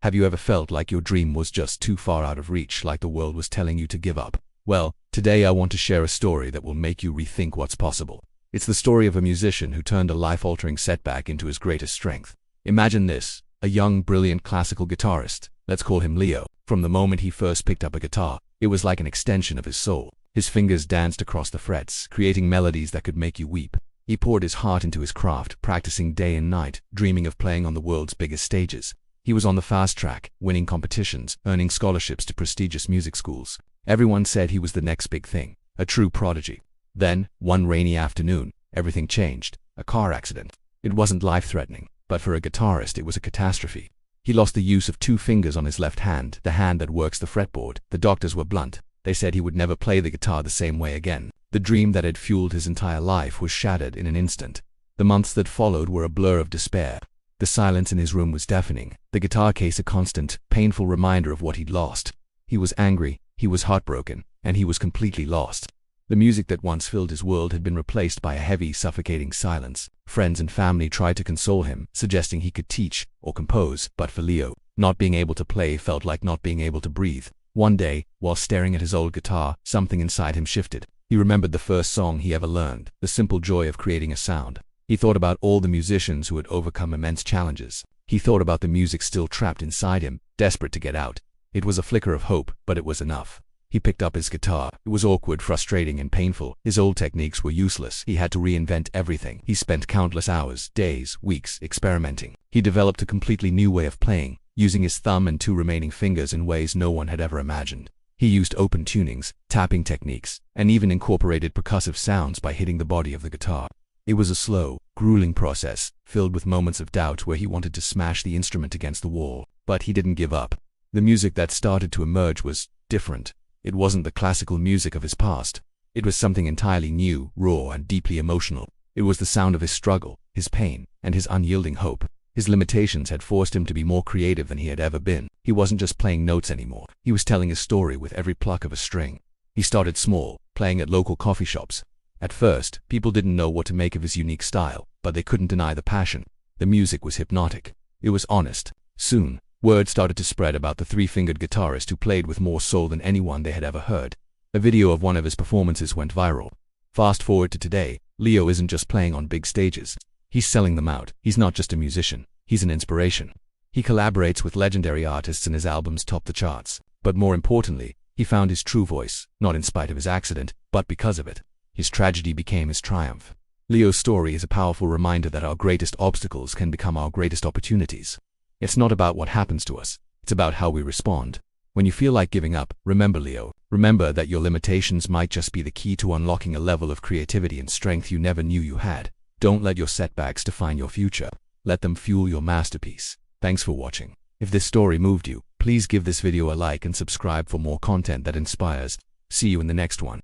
Have you ever felt like your dream was just too far out of reach, like the world was telling you to give up? Well, today I want to share a story that will make you rethink what's possible. It's the story of a musician who turned a life-altering setback into his greatest strength. Imagine this, a young, brilliant classical guitarist. Let's call him Leo. From the moment he first picked up a guitar, it was like an extension of his soul. His fingers danced across the frets, creating melodies that could make you weep. He poured his heart into his craft, practicing day and night, dreaming of playing on the world's biggest stages. He was on the fast track, winning competitions, earning scholarships to prestigious music schools. Everyone said he was the next big thing, a true prodigy. Then, one rainy afternoon, everything changed. A car accident. It wasn't life-threatening, but for a guitarist it was a catastrophe. He lost the use of 2 fingers on his left hand, the hand that works the fretboard. The doctors were blunt. They said he would never play the guitar the same way again. The dream that had fueled his entire life was shattered in an instant. The months that followed were a blur of despair. The silence in his room was deafening, the guitar case a constant, painful reminder of what he'd lost. He was angry, he was heartbroken, and he was completely lost. The music that once filled his world had been replaced by a heavy, suffocating silence. Friends and family tried to console him, suggesting he could teach or compose, but for Leo, not being able to play felt like not being able to breathe. One day, while staring at his old guitar, something inside him shifted. He remembered the first song he ever learned, the simple joy of creating a sound. He thought about all the musicians who had overcome immense challenges. He thought about the music still trapped inside him, desperate to get out. It was a flicker of hope, but it was enough. He picked up his guitar. It was awkward, frustrating, and painful. His old techniques were useless. He had to reinvent everything. He spent countless hours, days, weeks, experimenting. He developed a completely new way of playing, using his thumb and 2 remaining fingers in ways no one had ever imagined. He used open tunings, tapping techniques, and even incorporated percussive sounds by hitting the body of the guitar. It was a slow, grueling process, filled with moments of doubt where he wanted to smash the instrument against the wall. But he didn't give up. The music that started to emerge was different. It wasn't the classical music of his past. It was something entirely new, raw, and deeply emotional. It was the sound of his struggle, his pain, and his unyielding hope. His limitations had forced him to be more creative than he had ever been. He wasn't just playing notes anymore. He was telling his story with every pluck of a string. He started small, playing at local coffee shops. At first, people didn't know what to make of his unique style, but they couldn't deny the passion. The music was hypnotic. It was honest. Soon, word started to spread about the 3-fingered guitarist who played with more soul than anyone they had ever heard. A video of one of his performances went viral. Fast forward to today, Leo isn't just playing on big stages. He's selling them out. He's not just a musician. He's an inspiration. He collaborates with legendary artists and his albums top the charts. But more importantly, he found his true voice, not in spite of his accident, but because of it. His tragedy became his triumph. Leo's story is a powerful reminder that our greatest obstacles can become our greatest opportunities. It's not about what happens to us. It's about how we respond. When you feel like giving up, remember Leo. Remember that your limitations might just be the key to unlocking a level of creativity and strength you never knew you had. Don't let your setbacks define your future. Let them fuel your masterpiece. Thanks for watching. If this story moved you, please give this video a like and subscribe for more content that inspires. See you in the next one.